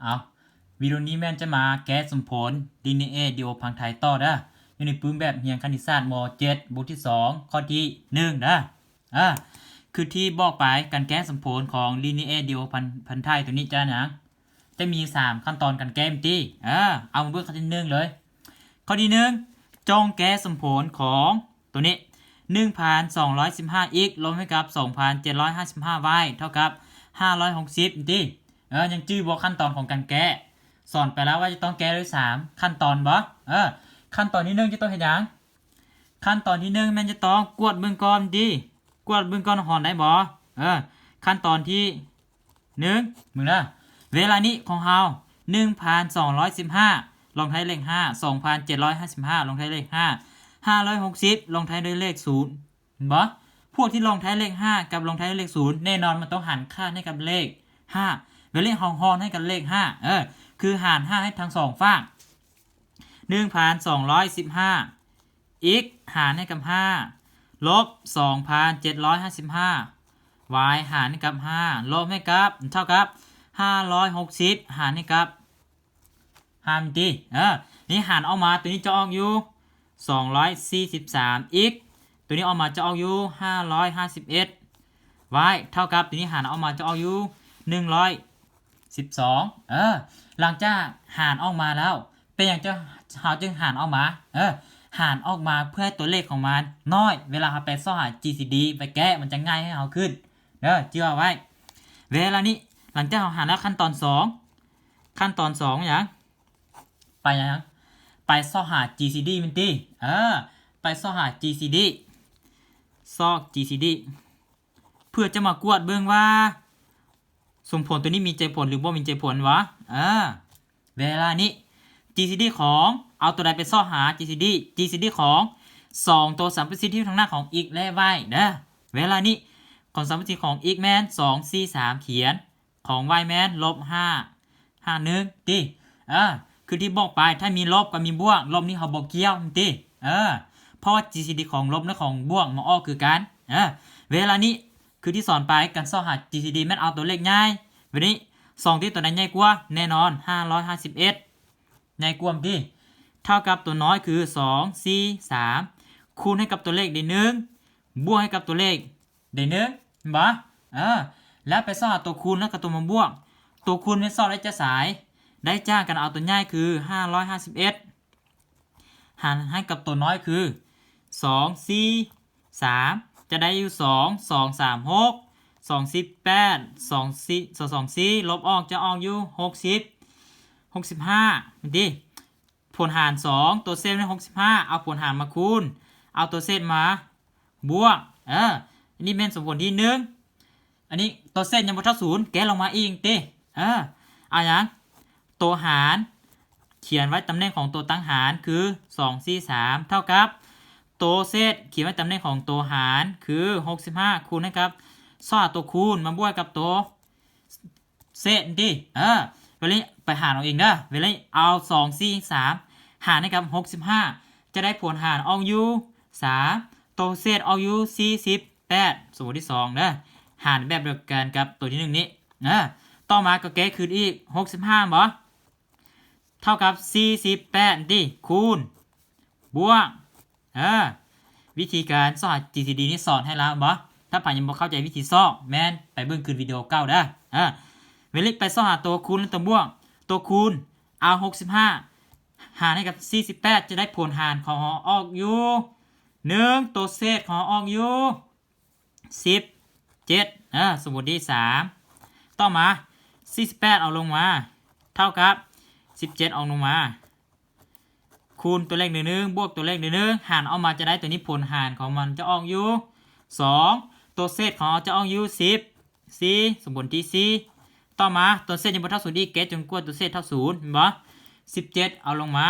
เอาวิดีโอนี้แม่นจะมาแก้สมผล DNA ดีโอพังไทยต่อนะอยู่ในปืนแบบเรียนคณิตศาสตร์ม .7 บทที่2ข้อที่1นะคือที่บอกไปการแก้สมผลของ DNA ดีโอพันไทยตัวนี้จะนะจะมี3ขั้นตอนการแก้มตีเอามาเบิ่งข้อที่1เลยข้อที่1จงแก้สมผลของตัวนี้ 1,215 x ลบให้กับ 2,755 y เท่ากับ560ตียังจื้อบ่ขั้นตอนของการแก้สอนไปแล้วว่าจะต้องแก้ด้วย3ขั้นตอนบ่ขั้นตอนที่1จะต้องเฮ็ดหยังขั้นตอนที่1แม่นจะต้องกวดเบิ่งก่อนดิกวดเบิ่งก่อนหอนได้บ่ขั้นตอนที่1มึงนะเวลานี้ของเฮา 1,215 ลงท้ายเลข5 2,755 ลงท้ายเลข5 560 ลงท้ายด้วยเลข0บ่พวกที่ลงท้ายเลข5กับลงท้ายด้วยเลข0แน่นอนมันต้องหารค่าให้กับเลข5เวลาหอนให้กับเลข5คือหาร5ให้ทั้ง2ฝั่ง 1,215 x หารให้กับ5ลบ 2,755 y หารให้กับ5ลบให้กับเท่ากับ560หารให้กับ5มิตินี่หารออกมาตัวนี้จะออกอยู่243 x ตัวนี้ออกมาจะออกอยู่551 y เท่ากับตัวนี้หารออกมาจะออกอยู่112หลังจากหารออกมาแล้วเป็นอย่างจะเราจึงหารออกมาหารออกมาเพื่อให้ตัวเลขของมันน้อยเวลาเราไปซ่อหา GCD ไปแก้มันจะง่ายให้เราขึ้นเชื่อไว้เวลานี้หลังจากเราหารแล้วขั้นตอน2ขั้นตอน2อย่างไปอย่างไปซ่อหา GCD มันติไปซ่อหา GCD ซ่อ GCD เพื่อจะมากวดเบิ่งว่าสมผลตัวนี้มีใจผลหรือบ่มีใจผลวะเวลานี้ GCD ของเอาตัวใดไปซ่อหา GCD ของ2ตัวสัมประสิทธิ์ที่ทางหน้าของ x และ y เวลานี้ของสัมประสิทธิ์ของ x แมน2 4 3เขียนของ y แมนลบ5 5 1ติคือที่บอกไปถ้ามีลบกับมีบวกลบนี่เขาบอกเกี่ยวติเพราะว่า GCD ของลบและของบวกมาออกคือกันเวลานี้คือที่สอนไปการซ่อหา GCD แม่นเอาตัวเลขง่ายวันนี้2ที่ตัวไหนใหญ่กว่าแน่นอน551ในกลุ่มที่เท่ากับตัวน้อยคือ2 4 3คูณให้กับตัวเลขได้1บวกให้กับตัวเลขได้1บ่แล้วไปซ่อหาตัวคูณแล้วกับตัวมาบวกตัวคูณไม่ซ่อได้จะสายได้จ้างกันเอาตัวง่ายคือ551หารให้กับตัวน้อยคือ2 4 3จะได้อยู่2 2 3 6 2 18 2 4 2 4ลบออกจะออกอยู่60 65มันดิผลหาร2ตัวเศษได้65เอาผลหารมาคูณเอาตัวเศษมาบวกอันนี้เป็นสมผลที่1อันนี้ตัวเศษยังบ่เท่า0แกะลงมาอีกติเอาอย่างตัวหารเขียนไว้ตำแหน่งของตัวตั้งหารคือ2 4 3เท่ากับตัวเศษเขียนไว้ตำแหน่งของตัวหารคือ65คูณนะครับซ่อตัวคูณมาบวกกับตัวเศษดิเวลาไปหารเอาเองเวลาเอา2 4 3หารให้กับ65จะได้ผลหารออกอยู่3ตัวเศษออกอยู่48สมมติที่2หารแบบเดียวกันกับตัวที่1นี้ต่อมาก็แก้คืนอีก65บ่เท่ากับ48ดิคูณบวกวิธีการสอน GCD นี่สอนให้แล้วบ่ถ้าผ่านยังบ่เข้าใจวิธีสอนแม่นไปเบิ่งคืนวิดีโอเก่าเวลาไปสอนหาตัวคูณและตัวบวกตัวคูณเอา65หารให้กับ48จะได้ผลหารของออกอยู่1ตัวเศษของออกอยู่17สมมุติที่3ต่อมา48เอาลงมาเท่ากับ17เอาลงมาคูณตัวเลข1บวกตัวเลข1หารออกมาจะได้ตัวนี้ผลหารของมันจะออกอยู่2ตัวเศษของจะออกอยู่10 สมมุติที่4ต่อมาตัวเศษยังบ่เท่า0อีกแกะจนกว่าตัวเศษเท่า0เห็นบ่17เอาลงมา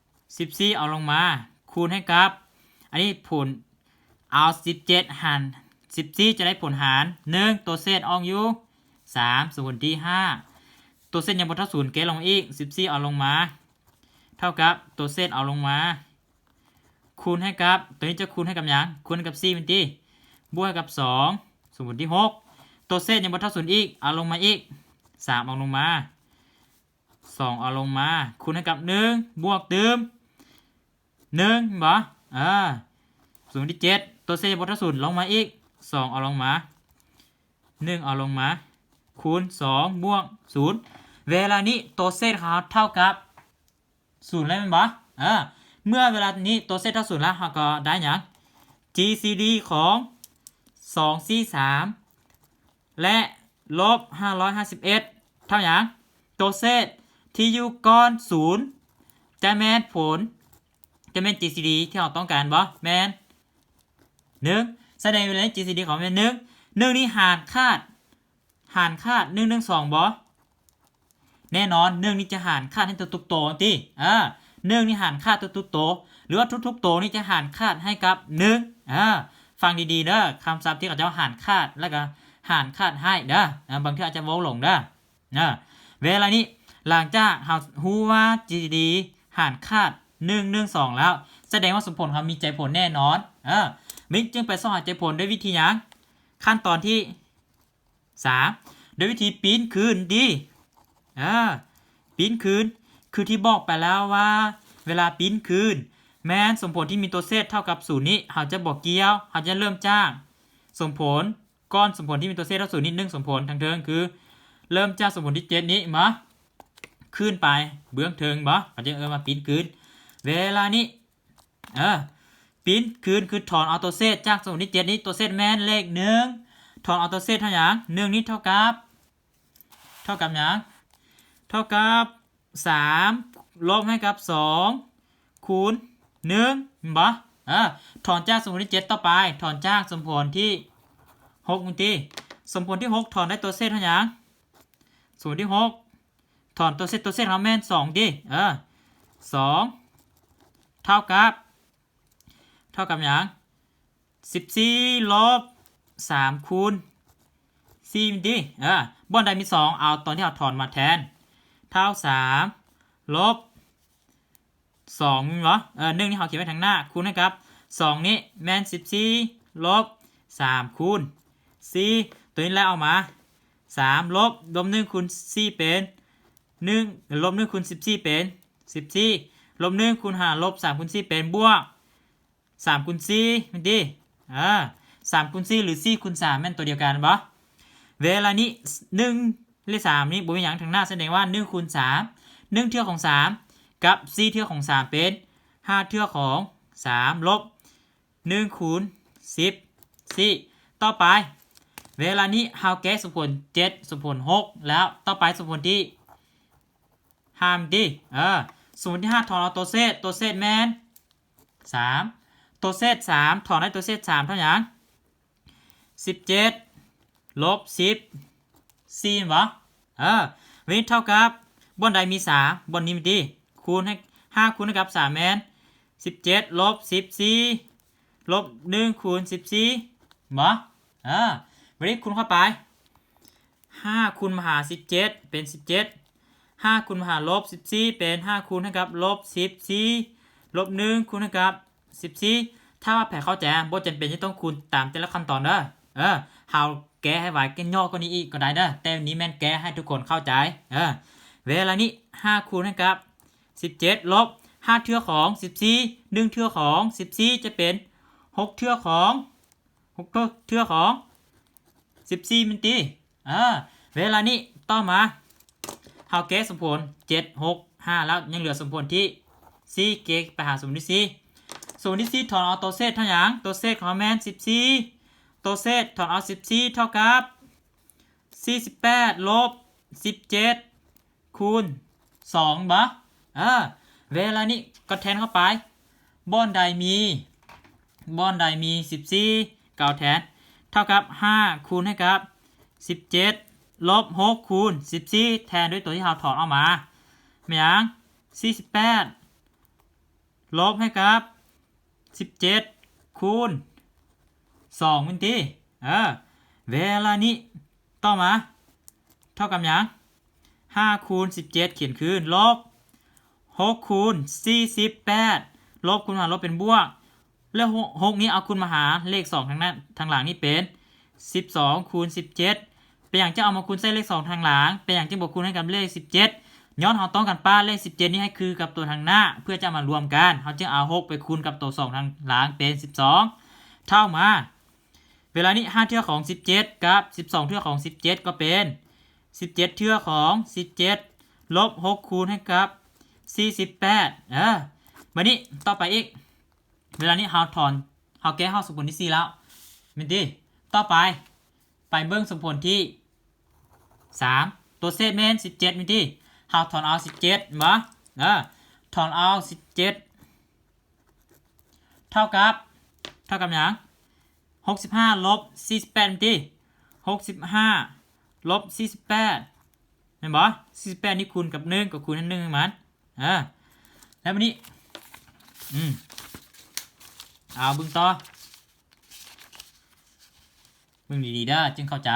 14เอาลงมาคูณให้กับอันนี้ผลเอา17หาร14จะได้ผลหาร1ตัวเศษออกอยู่3สมมุติที่5ตัวเศษยังบ่เท่า0แกะลงอีก14เอาลงมาเท่ากับตัวเศษเอาลงมาคูณให้กับตัวนี้จะคูณให้กับหยังคูณให้กับ4มันติบวกกับ2สมมุติที่6ตัวเศษยังบ่เท่า0อีกเอาลงมาอีก3เอาลงมา 2เอาลงมาคูณให้กับ1บวกเติม1บ่ส่วนที่7ตัวเศษบวกเท่า0ลงมาอีก2เอาลงมา1เอาลงมาคูณ2บวก0เวลานี้ตัวเศษของเราเท่ากับ0แล้วแม่นบ่เมื่อเวลานี้ตัวเศษเท่า0แล้วเราก็ได้หยัง GCD ของ243และลบ551เท่าหยังตัวเศษที่อยู่ก่อน0จะแม่นผลจะแม่น GCD ที่เราต้องการบ่แม่น1แสดงไว้เลย GCD ของแม่น1นี่หารคาด1 1 2บ่แน่นอน1นี่จะหารคาดให้ตัวทุกโตติ1นี่หารคาดตัวทุกโตหรือว่าทุกๆโตนี่จะหารคาดให้กับ1ฟังดีๆเด้อคำศัพท์ที่เขาจะหารคาดแล้วก็หารคาดให้เด้อบางทีอาจจะเว้าหลงเด้อเวลานี้หลังจากเรารู้ว่า GCD หารคาด1 1 2แล้วแสดงว่าสมผลเขามีใจผลแน่นอนมิกจึงไปสอบหาใจผลด้วยวิธีหยังขั้นตอนที่3ด้วยวิธีปีนคืนดีปีนคืนคือที่บอกไปแล้วว่าเวลาปีนคืนแม้นสมผลที่มีตัวเศษเท่ากับ0นี้เราจะบอกเกี่ยวเราจะเริ่มจากสมผลก้อนสมผลที่มีตัวเศษเท่า0นี้1สมผลทางเทิงคือเริ่มจากสมผลที่7นี้มาขึ้นไปเบื้องเทิงบ่เขาจะมาปีนคืนเวลานี้ปีนคืนคือถอนเอาตัวเศษจากสมผลที่7นี้ตัวเศษแม่นเลข1ถอนเอาตัวเศษเท่าหยัง1นี้เท่ากับหยังเท่ากับ3ลบให้กับ2คูณ1บ่ถอนจากสมผลที่7ต่อไปถอนจากสมผลที่6มึงติสมผลที่6ถอนได้ตัวเศษเท่าหยังสมผลที่6ถอนตัวเศษเราแม่น2ดิ2เท่ากับหยัง14ลบ3คูณ4มันดิบ่อนใดมี2เอาตอนที่เราถอนมาแทนเท่า3ลบ2มั้งเหรอ1นี่เราเขียนไว้ทางหน้าคูณนะครับ2นี้แม่น14ลบ3คูณ4ตัวนี้แล้วเอามา3ลบ1คูณ4เป็น1ลบ1คูณ14เป็น14ลบ1คูณ5ลบ3คูณ4เป็นบวก3คูณ4มันดิ3คูณ4หรือ4คูณ3แม่นตัวเดียวกันบ่เวลานี้1เลข3นี้บ่มีหยังทางหน้าแสดงว่า1คูณ3 1เทื่อของ3กับ4เทื่อของ3เป็น5เทื่อของ3ลบ1คูณ10 4ต่อไปเวลานี้เฮาแก้สมผล7สมผล6แล้วต่อไปสมผลที่5มันดิสมผลที่5ถอนเอาตัวเศษแม่น3ตัวเศษ3ถอนได้ตัวเศษ3เท่าหยัง17ลบ10 4บ่วันนี้เท่ากับบ่อนใดมี3บ่อนนี้มันดิคูณให้5คูณกับ3แม่น17ลบ14ลบ1คูณ14บ่วันนี้คูณเข้าไป5คูณมาหา17เป็น17 5คูณมาหาลบ14เป็น5คูณกับลบ14ลบ1คูณกับ14ถ้าว่าแผลเข้าใจบ่จำเป็นจะต้องคูณตามแต่ละขั้นตอนเด้อเฮาแก้ให้ไว้แก้ย่อก็นี้อีกก็ได้เด้อแต่นี้แม่นแก้ให้ทุกคนเข้าใจเวลานี้5คูณกับ17ลบ5เทื่อของ14 1เทื่อของ14จะเป็น6เทื่อของ14มันติเวลานี้ต่อมาเฮาแก้สมผล7 6 5แล้วยังเหลือสมผลที่4เก็บไปหาสมผลที่4สมผลที่4ถอนเอาตัวเศษเท่าหยังตัวเศษของแม่น14ตัวเศษถอนเอา14เท่ากับ48ลบ17คูณ2บ่เวลานี้ก็แทนเข้าไปบ่อนใดมี14เก่าแทนเท่ากับ5คูณให้กับ17ลบ6คูณ14แทนด้วยตัวที่เราถอนออกมาแม่นหยัง48ลบให้กับ17คูณ2มันติเวลานี้ต่อมาเท่ากับหยัง5คูณ17เขียนคืนลบ6คูณ48ลบคูณหารลบเป็นบวกแล้ว6นี้เอาคูณมาหาเลข2ทางหน้าทางหลังนี่เป็น12คูณ17เป็นอย่างจะเอามาคูณใส่เลข2ทางหลังเป็นอย่างจะบวกคูณให้กับเลข17 ย้อนเราต้องการป้าเลข17นี้ให้คือกับตัวทางหน้าเพื่อจะมารวมกันเราจึงเอา6ไปคูณกับตัว2ทางหลังเป็น12เท่ามาเวลานี้5เทื่อของ17กับ12เทื่อของ17ก็เป็น17เทื่อของ17ลบ6คูณให้กับ48วันนี้ต่อไปอีกเวลานี้เราแก้สมผลที่4แล้วมินดีต่อไปเบิ่งสมผลที่3ตัวเศษแม่น17มินดีเราถอนเอา17บ่ถอนเอา17เท่ากับหยัง65ลบ48มินดี65ลบ48เห็นบ่48นี่คูณกับ1ก็คูณให้1ให้มันแล้ววันนี้เอาเบิ่งต่อเบิ่งดีๆเด้อจึงเข้าใจ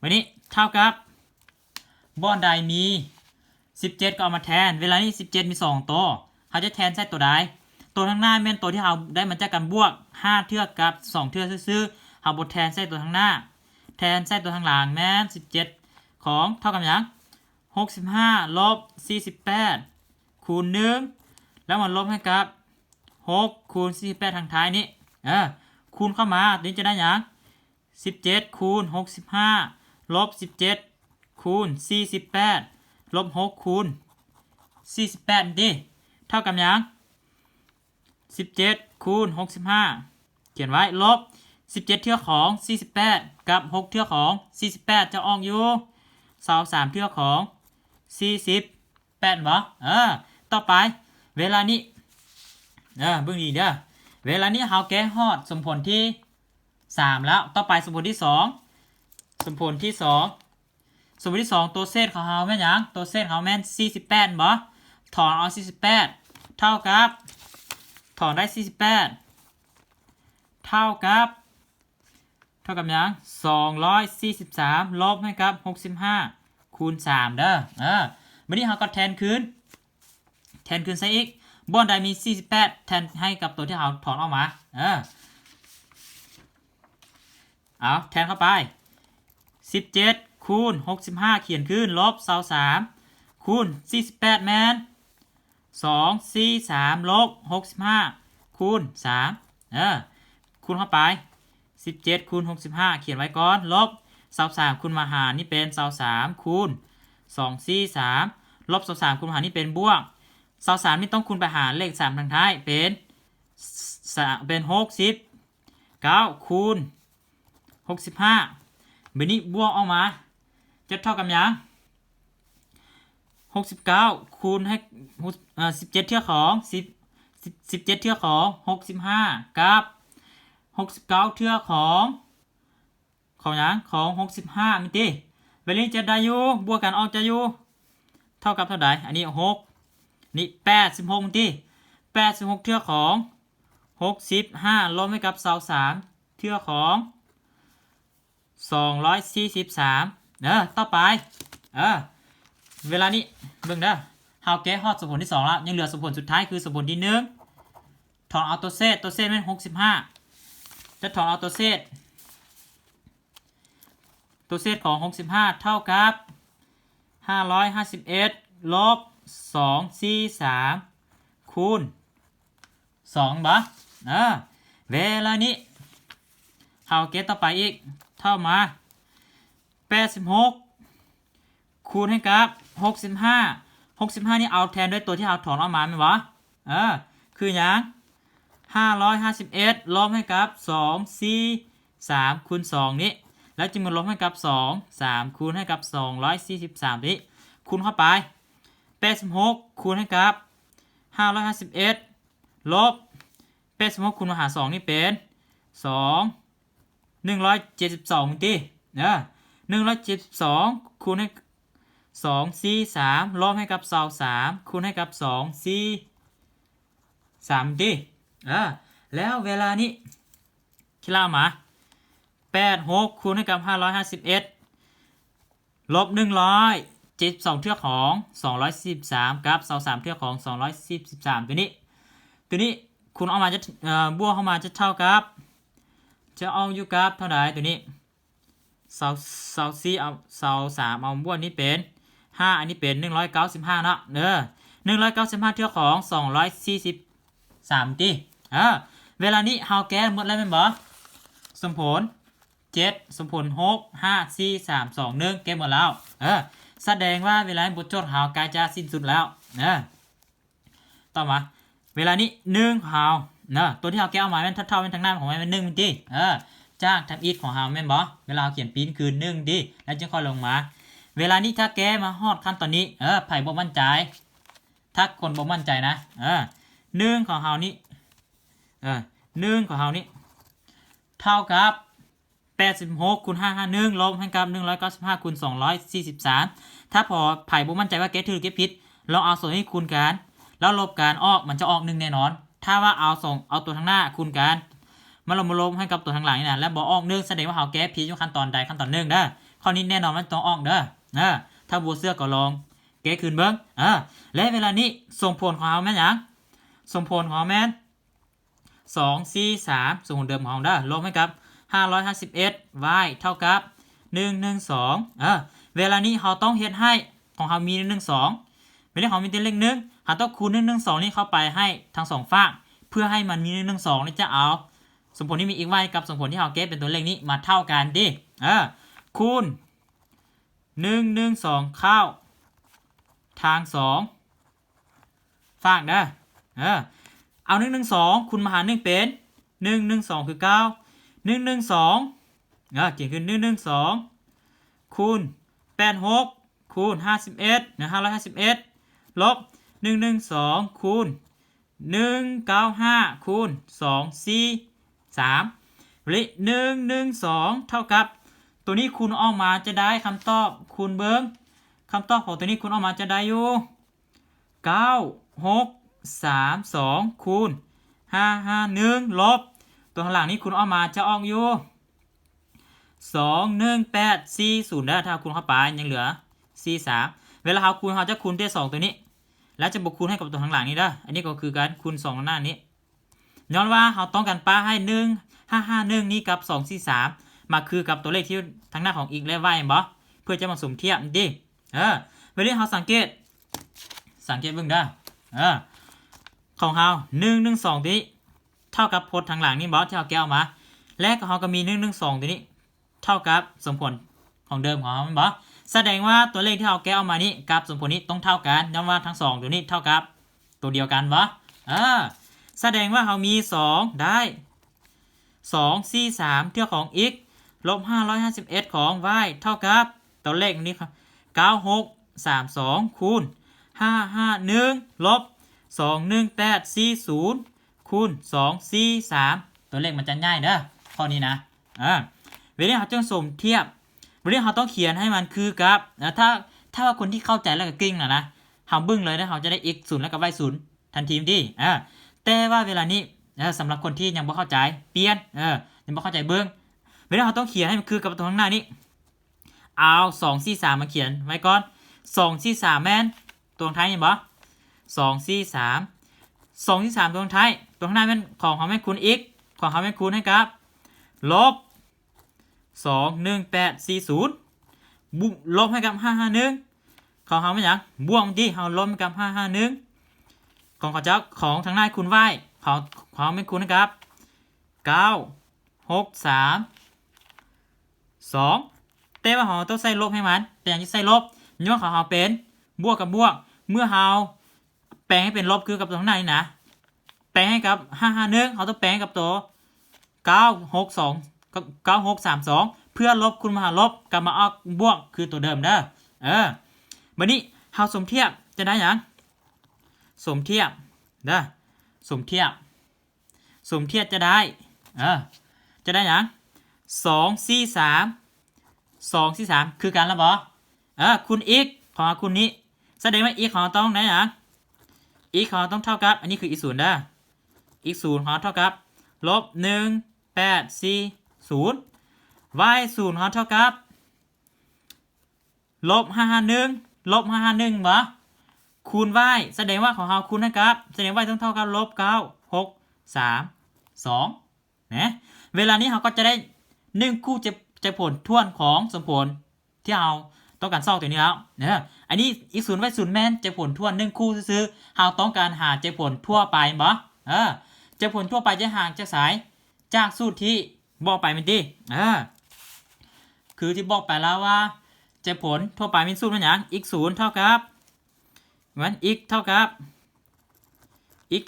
วันนี้เท่ากับบ่อนใดมี17ก็เอามาแทนเวลานี้17มี2ตัวเขาจะแทนใส่ตัวใดตัวข้างหน้าแม่นตัวที่เราได้มาจากการบวก5เทื่อกับ2เทื่อซื่อๆเราบ่แทนใส่ตัวข้างหน้าแทนใส่ตัวข้างหลังแม่น17ของเท่ากับหยัง65ลบ48คูณ1แล้วมันลบให้กับ6คูณ48ทางท้ายนี้คูณเข้ามาตัวนี้จะได้หยัง17คูณ65ลบ17คูณ48ลบ6คูณ48ดิเท่ากับหยัง17คูณ65เขียนไว้ลบ17เทื่อของ48กับ6เทื่อของ48จะออกอยู่23เทื่อของ48บ่ต่อไปเวลานี้เบิ่งดีเด้อเวลานี้เราแก้ฮอดสมผลที่3แล้วต่อไปสมผลที่2สมผลที่2ตัวเศษของเราแม่นหยังตัวเศษของเราแม่น48บ่ถอนเอา48เท่ากับถอนได้48เท่ากับหยัง243ลบให้กับ65คูณ3เด้อวันนี้เราก็แทนคืนใส่อีกบ่อนใดมี48แทนให้กับตัวที่เราถอนออกมาเอาแทนเข้าไป17คูณ65เขียนขึ้นลบ23คูณ48แมน243ลบ65คูณ3คูณเข้าไป17คูณ65เขียนไว้ก่อนลบ23คูณมาหารนี่เป็น23คูณ243ลบ23คูณมาหารนี่เป็นบวก23นี่ต้องคูณไปหารเลข3ทางท้ายเป็น69คูณ65แบบนี้บวกออกมาจะเท่ากับหยัง69คูณให้17เทื่อของ17เทื่อของ65กับ69เทื่อของหยังของ65มิติเวลานี้จะได้อยู่บวกกันออกจะอยู่เท่ากับเท่าใดอันนี้6นี่86มิติ86เทื่อของ65ลบให้กับ23เทื่อของ243ต่อไปเวลานี้เบิ่งเด้อเฮาแก้ฮอดสมผลที่2แล้วยังเหลือสมผลสุดท้ายคือสมผลที่1ถอนเอาตัวเศษแม่น65จะถอนเอาตัวเศษของ65เท่ากับ551ลบ243คูณ2บ่เวลานี้เฮาแก้ต่อไปอีกเท่ามา86คูณให้กับ65นี่เอาแทนด้วยตัวที่เอาถอนออกมาไหมวะคือหยัง551ลบให้กับ243คูณ2นี้แล้วจึงมาลบให้กับ3คูณให้กับ243นี้คูณเข้าไป86คูณให้กับ551ลบ86คูณมาหาร2นี่เป็น172มิติ172คูณให้243ลบให้กับ23คูณให้กับ243มิติแล้วเวลานี้คิดล่ามา86คูณให้กับ551ลบ172เทื่อของ243กับ23เทื่อของ243ตัวนี้คูณออกมาจะบวกเข้ามาจะเท่ากับจะเอาอยู่กับเท่าไหร่ตัวนี้24เอา23เอาบวกนี้เป็น 5อันนี้เป็น195เนาะ195เท่าของ243ติเวลานี้เฮาแก้หมดแล้วแม่นบ่สมผล7สมผล6 5 4 3 2 1แก้หมดแล้วแสดงว่าเวลาบทโจทย์เฮาใกล้จะสิ้นสุดแล้วต่อมาเวลานี้1ของเฮาตัวที่เฮาแก้ออกมาแม่นเท่าเป็นทางหน้าของมันเป็น1มันติจากทำอีทของเฮาแม่นบ่เวลาเขียนปีนคือ1ดิแล้วจึงค่อยลงมาเวลานี้ถ้าแก้มาฮอดขั้นตอนนี้ไผบ่มั่นใจถ้าคนบ่มั่นใจนะ1ของเฮานี่1ของเฮานี่เท่ากับ86คูณ551ลบให้กับ195คูณ243ถ้าพอไผบ่มั่นใจว่าแก้ถูกหรือแก้ผิดลองเอาส่วนนี้คูณกันแล้วลบกันออกมันจะออก1แน่นอนถ้าว่าเอาตัวทางหน้าคูณกันมาลบให้กับตัวทางหลังนี่นะแล้วบ่ออก1แสดงว่าเฮาแก้ผิดอยู่ขั้นตอนใดขั้นตอน1เด้อข้อนี้แน่นอนมันต้องออกเด้อถ้าบ่เชื่อก็ลองแก้คืนเบิ่งและเวลานี้ส่งผลของเฮาแม่นหยังส่งผลของเฮาแม่น2 4 3ส่งผลเดิมของเฮาเด้อลบให้กับ551 y เท่ากับ112เวลานี้เฮาต้องเฮ็ดให้ของเฮามี112เวลาของมีตัวเลข1เฮาต้องคูณ112นี่เข้าไปให้ทั้ง2ฝั่งเพื่อให้มันมี112นี่จะเอาสมผลที่มีอีก y กับสมผลที่เฮาเก็บเป็นตัวเลขนี้มาเท่ากันดิคูณ112เข้าทาง2ฝั่งเด้อเอา112คูณมาหาร1เป็น112คือ9 112เขียนคือ112คูณ86คูณ51551ลบ112คูณ195คูณ243หรือ112เท่ากับตัวนี้คูณออกมาจะได้คำตอบคูณเบิ้งคำตอบของตัวนี้คูณออกมาจะได้อยู่9632คูณ551ลบตัวข้างหลังนี้คูณออกมาจะออกอยู่21840ได้ถ้าคูณเข้าไปยังเหลือ43เวลาเราคูณเราจะคูณด้วย2ตัวนี้แล้วจะบวกคูณให้กับตัวข้างหลังนี้ได้อันนี้ก็คือการคูณ2ข้างหน้านี้ย้อนว่าเราต้องการป้าให้1551นี้กับ243มาคือกับตัวเลขที่ทางหน้าของอีกและ y บ่เพื่อจะมาสมเทียบดิเวลาเราสังเกตเบิ่งได้ของเรา112นี้เท่ากับพจน์ทางหลังนี่บอสที่เราแก้ออกมาและเขาก็มี112ตัวนี้เท่ากับสมผลของเดิมของเขาบอสแสดงว่าตัวเลขที่เราแก้ออกมานี้กับสมผลนี้ต้องเท่ากันย้ำว่าทั้ง2ตัวนี้เท่ากับตัวเดียวกันบอสแสดงว่าเรามี2ได้2 4 3เท่าของ x ลบ551ของ y เท่ากับตัวเลขนี้ครับ9632คูณ551ลบ21840คูณ243ตัวเลขมันจะง่ายเด้อข้อนี้นะเวลาเราจะสมเทียบเวลาเราต้องเขียนให้มันคือกับถ้าว่าคนที่เข้าใจแล้วก็กลิ้งนะเราบึ้งเลยนะเราจะได้ x 0แล้วก็ y 0ทันทีที่แต่ว่าเวลานี้สำหรับคนที่ยังไม่เข้าใจเปลี่ยนยังไม่เข้าใจเบิ้งเวลาเราต้องเขียนให้มันคือกับตัวข้างหน้านี้เอา2 4 3มาเขียนไว้ก่อน2 4 3แม่นตัวท้ายเห็นบ่2 4 3ตัวท้ายตัวข้างหน้าแม่นของเขาแม่นคูณ x ของเขาแม่นคูณให้กับลบ21840ลบให้กับ551ของเขาแม่นหยังบวกที่เขาลบให้กับ551ของเขาเจ้าของทางหน้าคูณ y เขาแม่นคูณให้กับ9632แต่ว่าเราต้องใส่ลบให้มันแต่อย่างที่ใส่ลบย้อนของเราเป็นบวกกับบวกเมื่อเราแปลงให้เป็นลบคือกับตัวข้างหน้านี่นะแปลงให้กับ551เราต้องแปลงกับตัว962กับ9632เพื่อลบคูณมาหาลบกลับมาออกบวกคือตัวเดิมเด้อบัดนี้เราสมเทียบจะได้หยังสมเทียบสมเทียบจะได้หยัง243คือกันแล้วบ่คูณ x ของคูณนี้แสดงว่า x ของต้องได้หยัง x ของต้องเท่ากับอันนี้คือ x 0เด้อ x 0ของเท่ากับลบ1840 y 0ของเท่ากับลบ551บ่คูณ y แสดงว่าของเราคูณนะครับแสดงว่าต้องเท่ากับลบ9632นะเวลานี้เราก็จะได้1คู่จะผลทวนของสมผลที่เราต้องการซอกตัวนี้แล้ว อันนี้อีกศูนย์ไว้ศูนย์แม่นเจ็บผลทั่ว1คู่ซื้อๆเราต้องการหาเจ็บผลทั่วไปบ่เจ็บผลทั่วไปจะห่างจากสายจากสูตรที่บอกไปมันดิคือที่บอกไปแล้วว่าเจ็บผลทั่วไปมีสูตรมันอย่าง x 0เท่ากับเหมือน x เท่ากับ x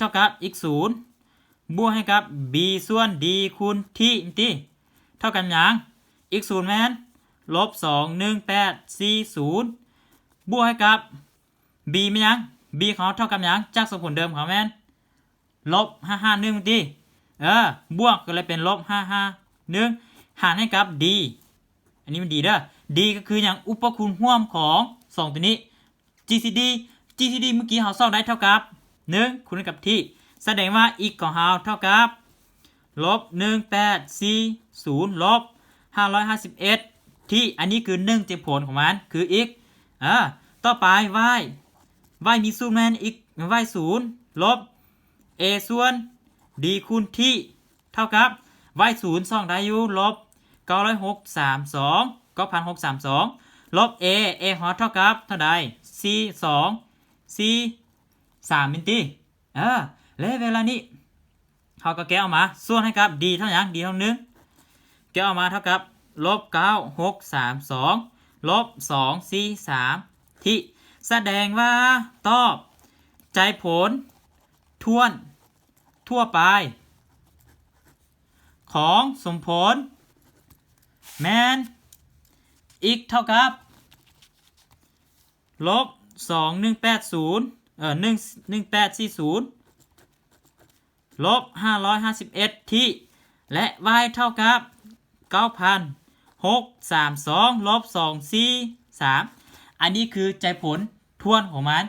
0บวกให้กับ b ส่วน d คูณ t เท่ากันอย่าง x 0แม่นลบ21840บวกให้กับ b มันยัง b เขาเท่ากับอย่างจากสมผลเดิมเขาแม่นลบ551บวกก็เลยเป็นลบ551หารให้กับ d อันนี้มันดีเด้อ d ก็คืออย่างอุปคูณร่วมของ2ตัวนี้ GCD เมื่อกี้เราสอบได้เท่ากับ1คูณกับที่แสดงว่า x ของเราเท่ากับลบ1840ลบ551ที่อันนี้คือ1เจ็บผลของมันคือ x ต่อไป y มีสูตรแม่น x y 0ลบ a ส่วน d คูณที่เท่ากับ y 0 2ได้อยู่ลบ9632ลบ a ฮอตเท่ากับเท่าใด3มินติและเวลานี้เขาก็แก้ออกมาส่วนให้กับ d เท่าอย่าง d เท่า1แก้ออกมาเท่ากับลบ9632ลบ243ที่แสดงว่าตอบใจผลทั่วไปของสมผลแมน x เท่ากับลบ1840ลบ551ที่และ y เท่ากับ9632ลบ243อันนี้คือใจผลทวนของมัน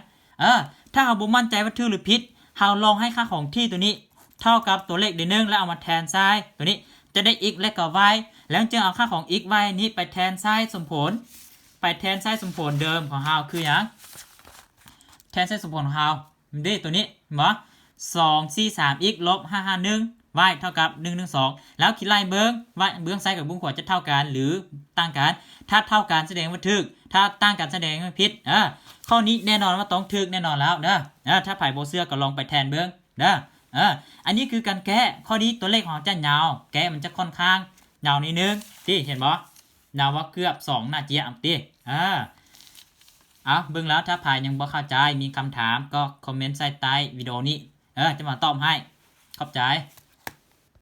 ถ้าเราบ่มั่นใจว่าถูกหรือผิดเราลองให้ค่าของที่ตัวนี้เท่ากับตัวเลขเดนึงแล้วเอามาแทนซ้ายตัวนี้จะได้ x และกับ y แล้วจึงเอาค่าของ x y นี้ไปแทนซ้ายสมผลเดิมของเราคืออย่างแทนซ้ายสมผลของเราดิตัวนี้บ่243 x ลบ551 y เท่ากับ112แล้วคิดไล่เบื้องซ้ายกับเบื้องขวาจะเท่ากันหรือต่างกันถ้าเท่ากันแสดงว่าถูกถ้าต่างกันแสดงว่าผิดข้อนี้แน่นอนว่าต้องถูกแน่นอนแล้วถ้าไผ่โบเสื้อก็ลองไปแทนเบื้องอันนี้คือการแก้ข้อนี้ตัวเลขของจะยาวแก้มันจะค่อนข้างยาวนิดนึงที่เห็นบ่ยาวว่าเกือบ2นาทีเบื้องแล้วถ้าไผ่ยังบ่เข้าใจมีคำถามก็คอมเมนต์ใต้วิดีโอนี้จะมาตอบให้ขอบใจ